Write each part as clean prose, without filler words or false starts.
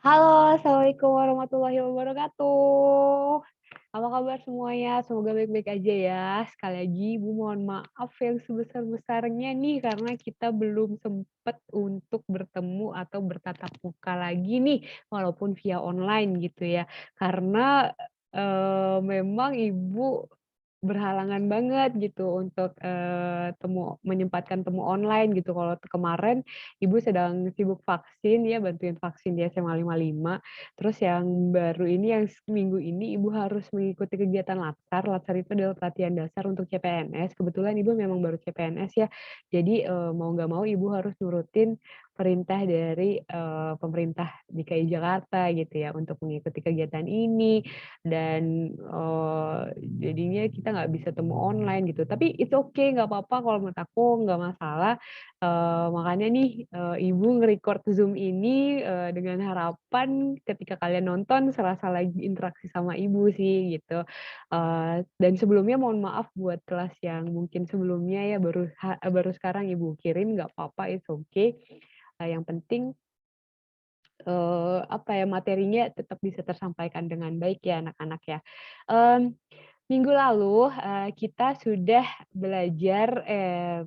Halo, assalamualaikum warahmatullahi wabarakatuh. Apa kabar semuanya? Semoga baik-baik aja ya. Sekali lagi Ibu mohon maaf yang sebesar-besarnya nih karena kita belum sempet untuk bertemu atau bertatap muka lagi nih, walaupun via online gitu ya. Karena, memang Ibu berhalangan banget gitu untuk, menyempatkan temu online gitu. Kalau kemarin Ibu sedang sibuk vaksin ya, bantuin vaksin di SMA 55. Terus yang baru ini, yang minggu ini Ibu harus mengikuti kegiatan Latsar. Latsar itu adalah pelatihan dasar untuk CPNS. Kebetulan Ibu memang baru CPNS ya. Jadi, mau nggak mau Ibu harus nurutin perintah dari, pemerintah DKI Jakarta gitu ya, untuk mengikuti kegiatan ini dan, jadinya kita nggak bisa temu online gitu. Tapi it's okay, nggak apa-apa kalau menurut aku, nggak masalah. Makanya nih, Ibu nge-record Zoom ini, dengan harapan ketika kalian nonton serasa lagi interaksi sama Ibu sih gitu. Dan sebelumnya mohon maaf buat kelas yang mungkin sebelumnya ya baru sekarang Ibu kirim, nggak apa-apa, it's okay. Yang penting apa ya, materinya tetap bisa tersampaikan dengan baik ya anak-anak ya. Mmm, Minggu lalu, kita sudah belajar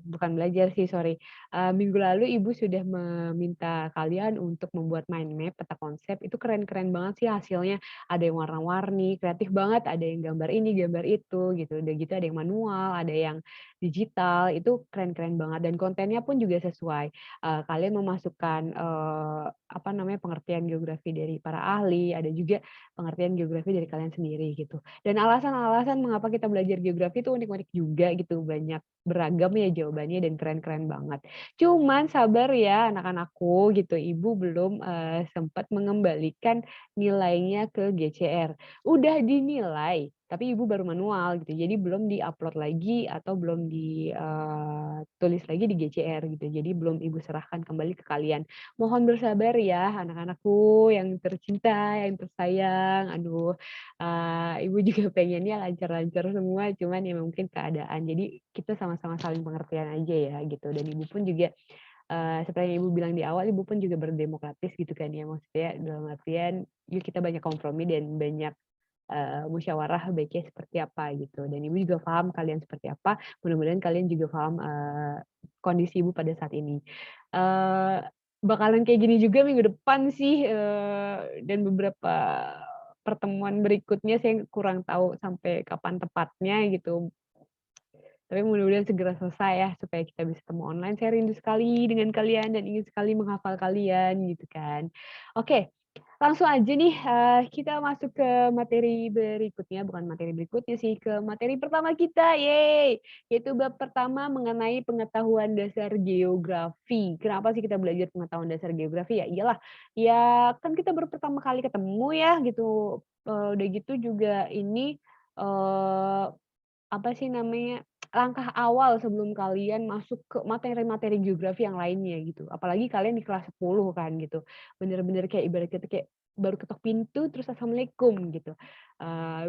bukan belajar sih, sorry, minggu lalu Ibu sudah meminta kalian untuk membuat mind map, peta konsep, itu keren-keren banget sih hasilnya. Ada yang warna-warni, kreatif banget, ada yang gambar ini, gambar itu, gitu. Udah gitu ada yang manual, ada yang digital, itu keren-keren banget dan kontennya pun juga sesuai. Kalian memasukkan, apa namanya, pengertian geografi dari para ahli, ada juga pengertian geografi dari kalian sendiri gitu. Dan alasan-alasan mengapa kita belajar geografi itu unik-unik juga gitu, banyak beragam ya jawabannya dan keren-keren banget. Cuman sabar ya anak-anakku gitu, Ibu belum, sempat mengembalikan nilainya ke GCR. Udah dinilai, tapi Ibu baru manual gitu, jadi belum di-upload lagi atau belum tulis lagi di GCR gitu, jadi belum Ibu serahkan kembali ke kalian. Mohon bersabar ya anak-anakku yang tercinta, yang tersayang, aduh. Ibu juga pengennya lancar-lancar semua, cuman ya mungkin keadaan. Jadi kita sama-sama saling pengertian aja ya gitu. Dan Ibu pun juga, seperti yang Ibu bilang di awal, Ibu pun juga berdemokratis gitu kan ya, maksudnya dalam artian, yuk kita banyak kompromi dan banyak, musyawarah baiknya seperti apa gitu. Dan Ibu juga paham kalian seperti apa, mudah-mudahan kalian juga paham, kondisi Ibu pada saat ini. Eee, Bakalan kayak gini juga minggu depan sih, dan beberapa pertemuan berikutnya saya kurang tahu sampai kapan tepatnya gitu. Tapi mudah-mudahan segera selesai ya supaya kita bisa ketemu online. Saya rindu sekali dengan kalian dan ingin sekali menghafal kalian gitu kan. Oke, langsung aja nih, kita masuk ke materi berikutnya, bukan materi berikutnya sih, ke materi pertama kita, yeay! Yaitu bab pertama mengenai pengetahuan dasar geografi. Kenapa sih kita belajar pengetahuan dasar geografi? Ya iyalah, ya kan kita baru pertama kali ketemu ya gitu, udah gitu juga ini, eee, apa sih namanya, langkah awal sebelum kalian masuk ke materi-materi geografi yang lainnya gitu. Apalagi kalian di kelas 10 kan gitu. Bener-bener kayak ibarat kata kayak baru ketok pintu terus assalamualaikum gitu.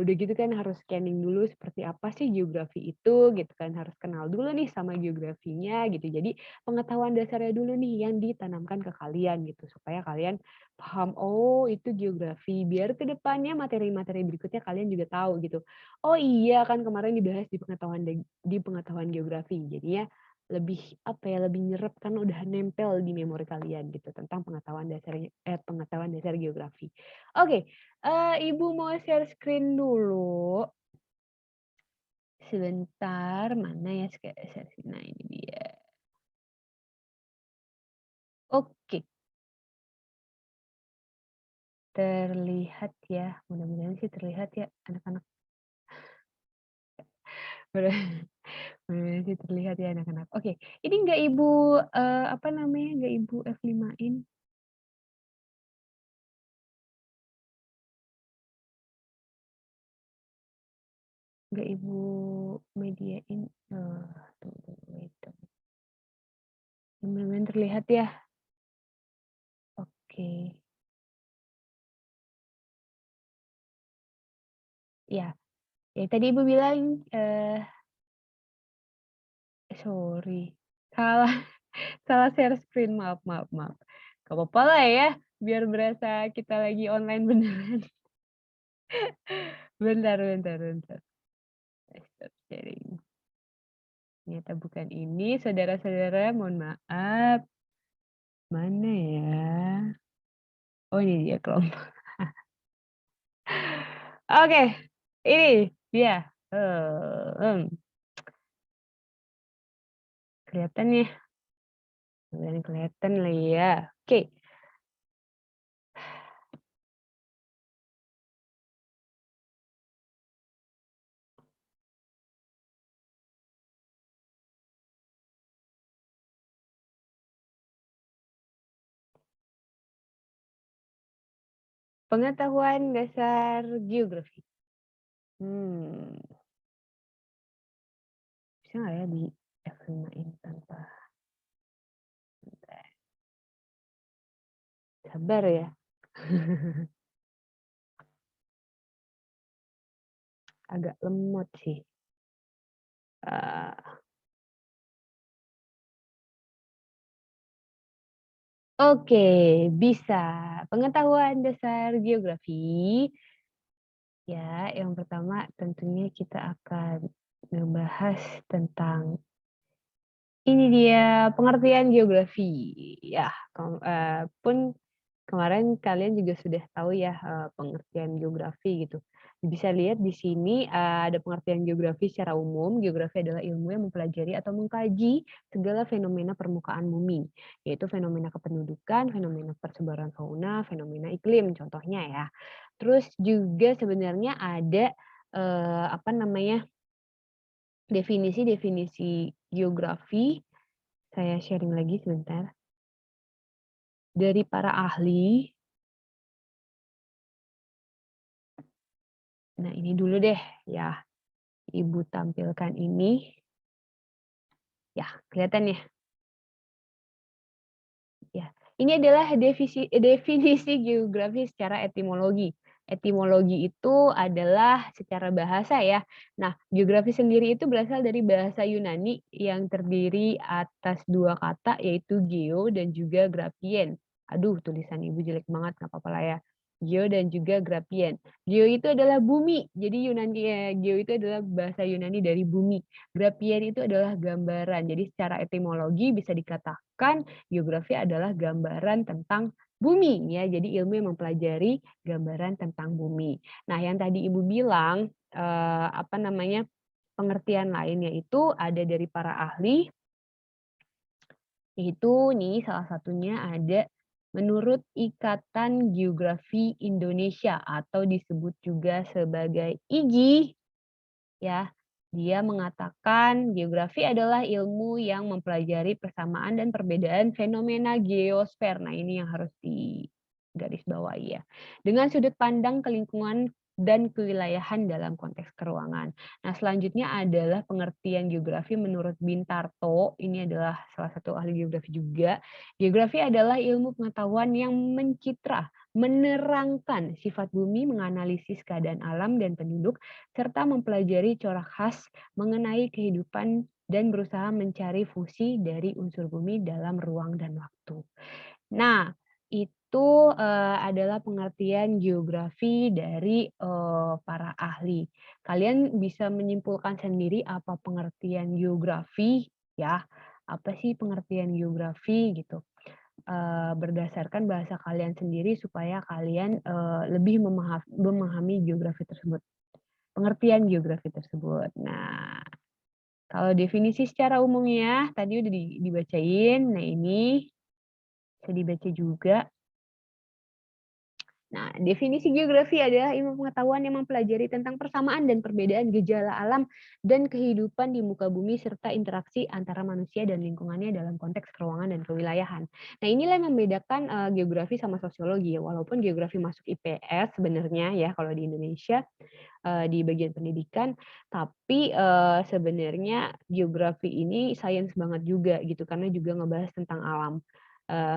Udah gitu kan harus scanning dulu seperti apa sih geografi itu gitu kan, harus kenal dulu nih sama geografinya gitu. Jadi pengetahuan dasarnya dulu nih yang ditanamkan ke kalian gitu, supaya kalian paham, "Oh itu geografi." Biar ke depannya materi-materi berikutnya kalian juga tahu gitu. Oh iya, kan kemarin dibahas di pengetahuan geografi. Jadinya lebih, apa ya, lebih nyerep kan udah nempel di memori kalian gitu tentang pengetahuan dasar geografi. Oke, Ibu mau share screen dulu. Sebentar, mana ya share screen? Nah, ini dia. Oke, terlihat ya. Mudah-mudahan sih terlihat ya anak-anak. Mudah-mudahan sih terlihat ya anak-anak. Oke, ini nggak Ibu, apa namanya, nggak Ibu F5-in? Nggak Ibu mediain, tunggu wait a minute. Mudah-mudahan terlihat ya? Oke. Ya, yang tadi Ibu bilang, sorry, salah salah share screen, maaf maaf maaf. Gak apa-apa lah ya, biar berasa kita lagi online beneran. Bentar bentar bentar. Stop sharing. Ternyata bukan ini, saudara-saudara, mohon maaf. Mana ya? Oh, ini dia kelompok. Oke, ini dia. Kelihatan ya? Kelihatan lah ya. Oke. Pengetahuan dasar geografi. Hmm, bisa nggak ya di F5 ini tanpa sabar ya? Agak lemot sih. Eh, Oke, bisa. Pengetahuan dasar geografi. Ya, yang pertama tentunya kita akan ngebahas tentang ini dia pengertian geografi. Ya, pun kemarin kalian juga sudah tahu ya, pengertian geografi gitu. Bisa lihat di sini, ada pengertian geografi secara umum. Geografi adalah ilmu yang mempelajari atau mengkaji segala fenomena permukaan bumi, yaitu fenomena kependudukan, fenomena persebaran fauna, fenomena iklim contohnya ya. Terus juga sebenarnya ada, apa namanya, definisi-definisi geografi, saya sharing lagi sebentar, dari para ahli. Nah, ini dulu deh ya, Ibu tampilkan ini. Ya, kelihatan ya? Ya, ini adalah definisi geografi secara etimologi. Etimologi itu adalah secara bahasa ya. Nah, geografi sendiri itu berasal dari bahasa Yunani yang terdiri atas dua kata yaitu geo dan juga grapien. Aduh, tulisan Ibu jelek banget, nggak apa-apa lah ya. Geo dan juga grapien. Geo itu adalah bumi. Jadi geo itu adalah bahasa Yunani dari bumi. Grapien itu adalah gambaran. Jadi secara etimologi bisa dikatakan geografi adalah gambaran tentang bumi ya, jadi ilmu yang mempelajari gambaran tentang bumi. Nah, yang tadi Ibu bilang, apa namanya, pengertian lain yaitu ada dari para ahli, yaitu nih salah satunya ada menurut Ikatan Geografi Indonesia atau disebut juga sebagai IGI. Ya, dia mengatakan geografi adalah ilmu yang mempelajari persamaan dan perbedaan fenomena geosfer. Nah, ini yang harus digarisbawahi ya. Dengan sudut pandang ke lingkungan dan kewilayahan dalam konteks keruangan. Nah, selanjutnya adalah pengertian geografi menurut Bintarto. Ini adalah salah satu ahli geografi juga. Geografi adalah ilmu pengetahuan yang mencitra, menerangkan sifat bumi, menganalisis keadaan alam dan penduduk, serta mempelajari corak khas mengenai kehidupan dan berusaha mencari fungsi dari unsur bumi dalam ruang dan waktu. Nah, itu, adalah pengertian geografi dari, para ahli. Kalian bisa menyimpulkan sendiri apa pengertian geografi ya, apa sih pengertian geografi gitu, berdasarkan bahasa kalian sendiri supaya kalian, lebih memahami geografi tersebut. Pengertian geografi tersebut. Nah, kalau definisi secara umumnya tadi udah dibacain, nah ini bisa dibaca juga. Nah, definisi geografi adalah ilmu pengetahuan yang mempelajari tentang persamaan dan perbedaan gejala alam dan kehidupan di muka bumi serta interaksi antara manusia dan lingkungannya dalam konteks keruangan dan kewilayahan. Nah, inilah yang membedakan geografi sama sosiologi ya. Walaupun geografi masuk IPS sebenarnya ya kalau di Indonesia, di bagian pendidikan, tapi, sebenarnya geografi ini sains banget juga gitu, karena juga ngebahas tentang alam,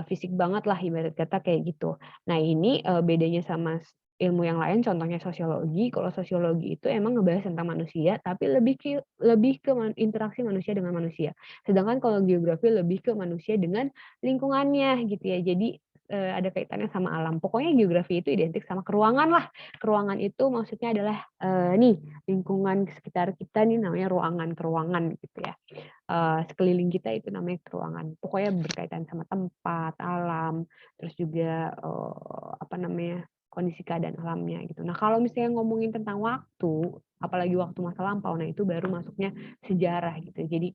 fisik banget lah ibarat kata kayak gitu. Nah ini, bedanya sama ilmu yang lain contohnya sosiologi, kalau sosiologi itu emang ngebahas tentang manusia, tapi lebih ke interaksi manusia dengan manusia. Sedangkan kalau geografi lebih ke manusia dengan lingkungannya gitu ya. Jadi ada kaitannya sama alam. Pokoknya geografi itu identik sama keruangan lah. Keruangan itu maksudnya adalah, nih lingkungan sekitar kita nih namanya ruangan, gitu ya. Sekeliling kita itu namanya ruangan. Pokoknya berkaitan sama tempat, alam, terus juga, apa namanya, kondisi keadaan alamnya gitu. Nah, kalau misalnya ngomongin tentang waktu, apalagi waktu masa lampau, nah itu baru masuknya sejarah gitu. Jadi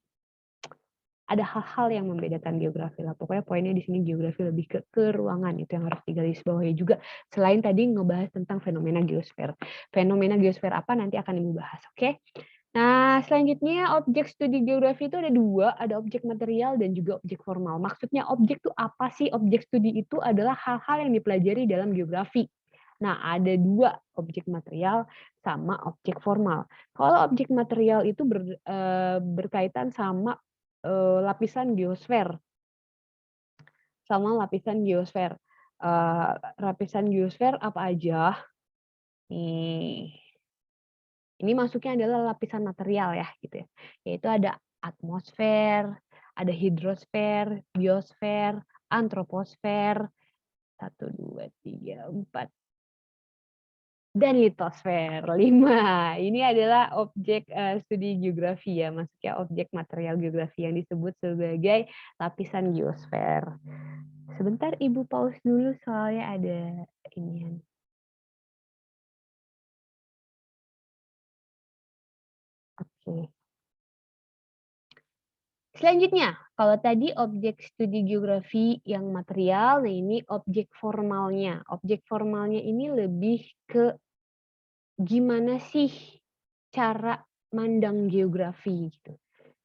ada hal-hal yang membedakan geografi lah. Pokoknya poinnya di sini geografi lebih ke ruangan, itu yang harus digarisbawahi juga. Selain tadi ngebahas tentang fenomena geosfer. Fenomena geosfer apa nanti akan Ibu bahas, oke? Nah, selanjutnya objek studi geografi itu ada 2, ada objek material dan juga objek formal. Maksudnya objek itu apa sih? Objek studi itu adalah hal-hal yang dipelajari dalam geografi. Nah, ada 2, objek material sama objek formal. Kalau objek material itu berkaitan sama, lapisan geosfer, lapisan geosfer. Lapisan geosfer apa aja? Nih. Ini masuknya adalah lapisan material ya, gitu ya. Yaitu ada atmosfer, ada hidrosfer, biosfer, antroposfer, 1, 2, 3, 4, dan litosfer, 5. Ini adalah objek, studi geografi ya, masuknya objek material geografi yang disebut sebagai lapisan geosfer. Sebentar Ibu pause dulu soalnya ada inian. Oke. Selanjutnya, kalau tadi objek studi geografi yang material, nah ini objek formalnya. Objek formalnya ini lebih ke gimana sih cara mandang geografi gitu.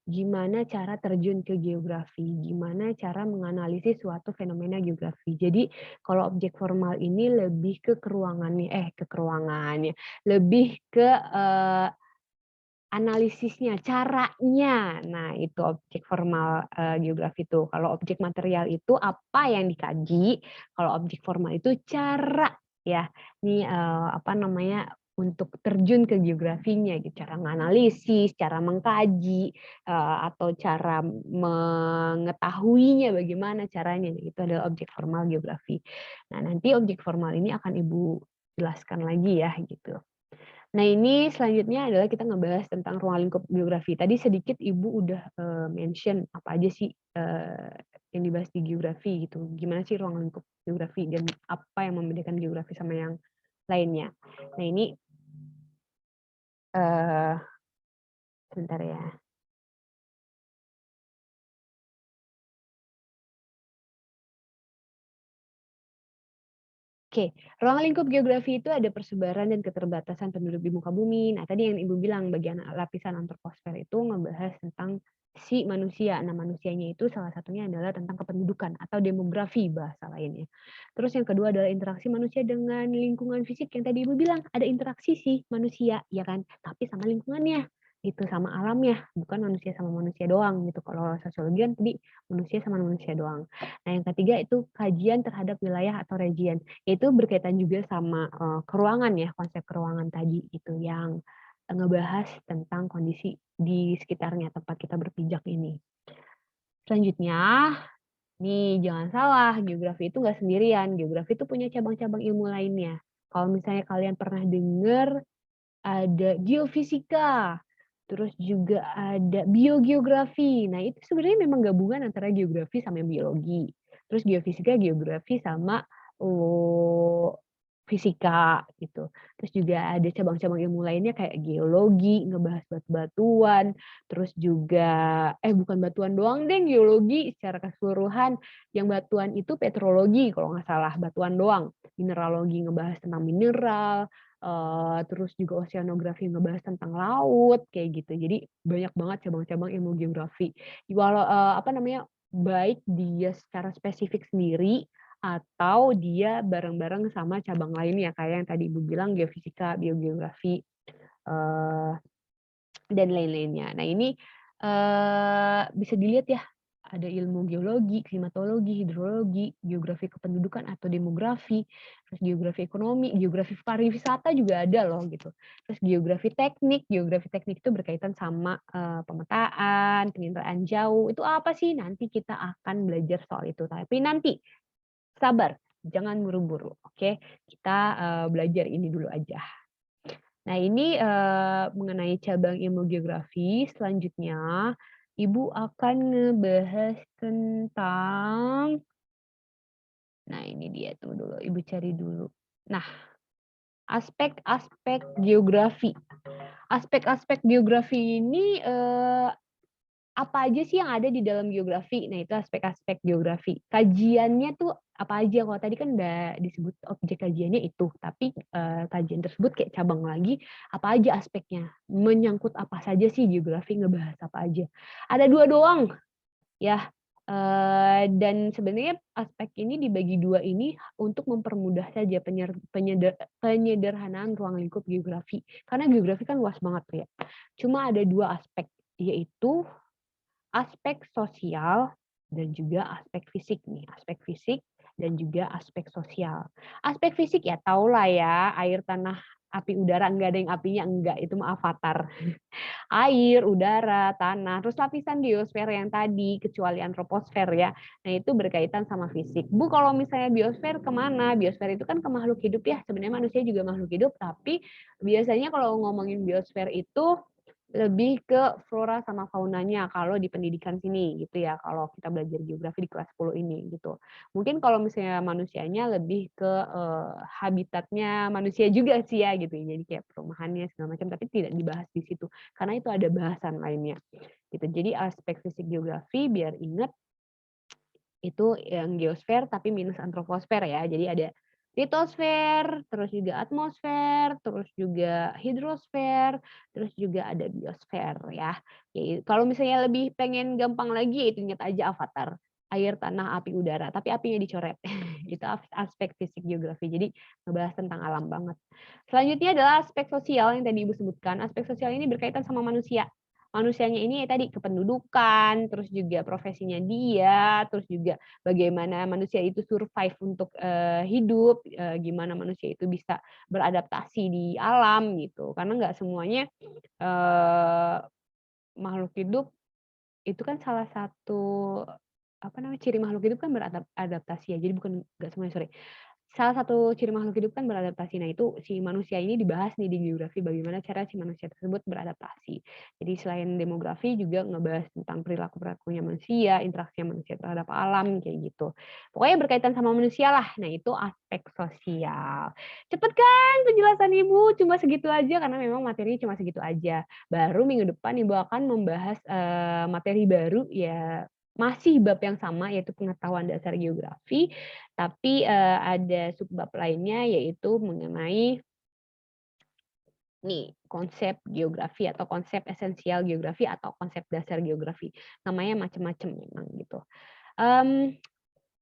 Gimana cara terjun ke geografi, gimana cara menganalisis suatu fenomena geografi. Jadi kalau objek formal ini lebih ke keruangannya, lebih ke analisisnya, caranya. Nah, itu objek formal, geografi itu. Kalau objek material itu apa yang dikaji, kalau objek formal itu cara ya. Ini, apa namanya, untuk terjun ke geografinya gitu, cara menganalisis, cara mengkaji, atau cara mengetahuinya bagaimana caranya. Nah, itu adalah objek formal geografi. Nah, nanti objek formal ini akan Ibu jelaskan lagi ya, gitu. Nah, ini selanjutnya adalah kita ngebahas tentang ruang lingkup geografi. Tadi sedikit Ibu udah, mention apa aja sih, yang dibahas di geografi gitu. Gimana sih ruang lingkup geografi dan apa yang membedakan geografi sama yang lainnya. Nah, ini, eee, sebentar ya. Oke, ruang lingkup geografi itu ada persebaran dan keterbatasan penduduk di muka bumi. Nah, tadi yang Ibu bilang bagian lapisan antroposfer itu ngebahas tentang si manusia. Nah, manusianya itu salah satunya adalah tentang kependudukan atau demografi bahasa lainnya. Terus yang kedua adalah interaksi manusia dengan lingkungan fisik yang tadi Ibu bilang ada interaksi sih manusia, ya kan? Tapi sama lingkungannya, gitu, sama alamnya, bukan manusia sama manusia doang gitu. Kalau sosiologi kan tadi manusia sama manusia doang. Nah, yang ketiga itu kajian terhadap wilayah atau region. Itu berkaitan juga sama, keruangan ya, konsep keruangan tadi itu yang ngebahas tentang kondisi di sekitarnya tempat kita berpijak ini. Selanjutnya, nih jangan salah, geografi itu nggak sendirian, geografi itu punya cabang-cabang ilmu lainnya. Kalau misalnya kalian pernah dengar ada geofisika, terus juga ada biogeografi. Nah, itu sebenarnya memang gabungan antara geografi sama biologi. Terus geofisika, geografi sama, eee, fisika gitu. Terus juga ada cabang-cabang ilmu lainnya kayak geologi, ngebahas batu-batuan, terus juga bukan batuan doang deh geologi secara keseluruhan, yang batuan itu petrologi kalau nggak salah, batuan doang. Mineralogi ngebahas tentang mineral, terus juga oceanografi ngebahas tentang laut, kayak gitu. Jadi banyak banget cabang-cabang ilmu geografi. Apa namanya, baik dia secara spesifik sendiri atau dia bareng-bareng sama cabang lainnya, kayak yang tadi Ibu bilang geofisika, biogeografi, eee dan lain-lainnya. Nah ini, bisa dilihat ya, ada ilmu geologi, klimatologi, hidrologi, geografi kependudukan atau demografi, terus geografi ekonomi, geografi pariwisata juga ada loh gitu. Terus geografi teknik itu berkaitan sama, pemetaan, penginderaan jauh, itu apa sih? Nanti kita akan belajar soal itu, tapi nanti. Sabar, jangan buru-buru, oke? Kita, belajar ini dulu aja. Nah ini, mengenai cabang ilmu geografi, selanjutnya Ibu akan ngebahas tentang nah ini dia, tunggu dulu, Ibu cari dulu. Nah, aspek-aspek geografi. Aspek-aspek geografi ini, apa aja sih yang ada di dalam geografi? Nah, itu aspek-aspek geografi. Kajiannya tuh apa aja? Kalau tadi kan udah disebut objek kajiannya itu, tapi, kajian tersebut kayak cabang lagi, apa aja aspeknya? Menyangkut apa saja sih geografi, ngebahas apa aja? Ada 2 doang ya, dan sebenarnya aspek ini dibagi 2 ini untuk mempermudah saja penyederhanaan ruang lingkup geografi. Karena geografi kan luas banget tuh ya. Cuma ada 2 aspek, yaitu aspek sosial dan juga aspek fisik nih, aspek fisik dan juga aspek sosial. Aspek fisik ya tahulah ya, air, tanah, api, udara, enggak ada yang apinya, enggak, itu mah avatar. Air, udara, tanah, terus lapisan biosfer yang tadi, kecuali antroposfer ya. Nah itu berkaitan sama fisik. Bu kalau misalnya biosfer kemana? Biosfer itu kan ke makhluk hidup ya, sebenarnya manusia juga makhluk hidup, tapi biasanya kalau ngomongin biosfer itu lebih ke flora sama faunanya kalau di pendidikan sini gitu ya, kalau kita belajar geografi di kelas 10 ini gitu. Mungkin kalau misalnya manusianya lebih ke, habitatnya manusia juga sih ya gitu ya, jadi kayak perumahannya segala macam, tapi tidak dibahas di situ, karena itu ada bahasan lainnya gitu. Jadi aspek fisik geografi biar ingat itu yang geosfer tapi minus antroposfer ya. Jadi ada litosfer, terus juga atmosfer, terus juga hidrosfer, terus juga ada biosfer ya. Kalau misalnya lebih pengen gampang lagi, ya itu ingat aja avatar. Air, tanah, api, udara, tapi apinya dicoret. Itu aspek fisik geografi. Jadi ngebahas tentang alam banget. Selanjutnya adalah aspek sosial yang tadi Ibu sebutkan. Aspek sosial ini berkaitan sama manusia. Manusianya ini ya tadi kependudukan, terus juga profesinya dia, terus juga bagaimana manusia itu survive untuk, hidup, gimana manusia itu bisa beradaptasi di alam gitu. Karena nggak semuanya, eee, makhluk hidup itu kan salah satu, apa namanya, ciri makhluk hidup kan adaptasi ya, jadi bukan nggak semuanya, sorry. Salah satu ciri makhluk hidup kan beradaptasi. Nah, itu si manusia ini dibahas nih di geografi, bagaimana cara si manusia tersebut beradaptasi. Jadi selain demografi juga ngebahas tentang perilaku-perilakunya manusia, interaksi manusia terhadap alam, kayak gitu. Pokoknya berkaitan sama manusia lah. Nah, itu aspek sosial. Cepet kan penjelasan Ibu? Cuma segitu aja karena memang materinya cuma segitu aja. Baru minggu depan Ibu akan membahas, materi baru ya masih bab yang sama yaitu pengetahuan dasar geografi, tapi, ada subbab lainnya yaitu mengenai nih, konsep geografi atau konsep esensial geografi atau konsep dasar geografi. Namanya macam-macam memang gitu. Mmm,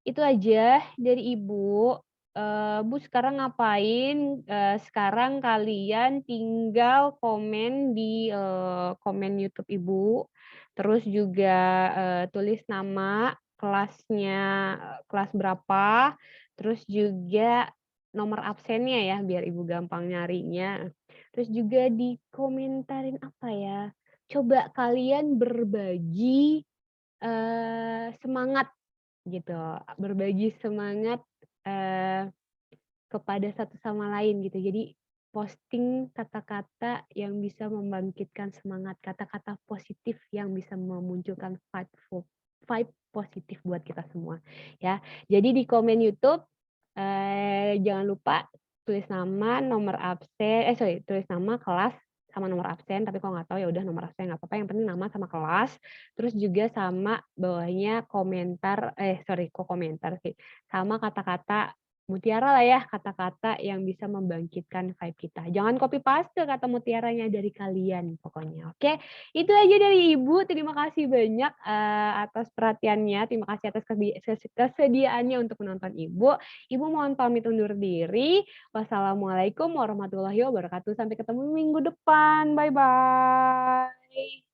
itu aja dari Ibu. Bu sekarang ngapain? Sekarang kalian tinggal komen di, komen YouTube Ibu, terus juga, tulis nama kelasnya, kelas berapa, terus juga nomor absennya ya, biar Ibu gampang nyarinya. Terus juga dikomentarin apa ya, coba kalian berbagi, semangat gitu, berbagi semangat, eee, kepada satu sama lain gitu. Jadi posting kata-kata yang bisa membangkitkan semangat, kata-kata positif yang bisa memunculkan vibe positif buat kita semua, ya. Jadi di komen YouTube, jangan lupa tulis nama, nomor sorry, tulis nama, kelas, sama nomor absen, tapi kalau nggak tahu ya udah nomor absen nggak apa-apa, yang penting nama sama kelas, terus juga sama bawahnya komentar sorry kok komentar sih, sama kata-kata mutiara lah ya, kata-kata yang bisa membangkitkan vibe kita. Jangan copy paste kata mutiaranya dari kalian pokoknya, oke? Itu aja dari Ibu, terima kasih banyak, atas perhatiannya, terima kasih atas kesediaannya untuk menonton Ibu. Ibu mohon pamit undur diri. Wassalamualaikum warahmatullahi wabarakatuh. Sampai ketemu minggu depan. Bye-bye.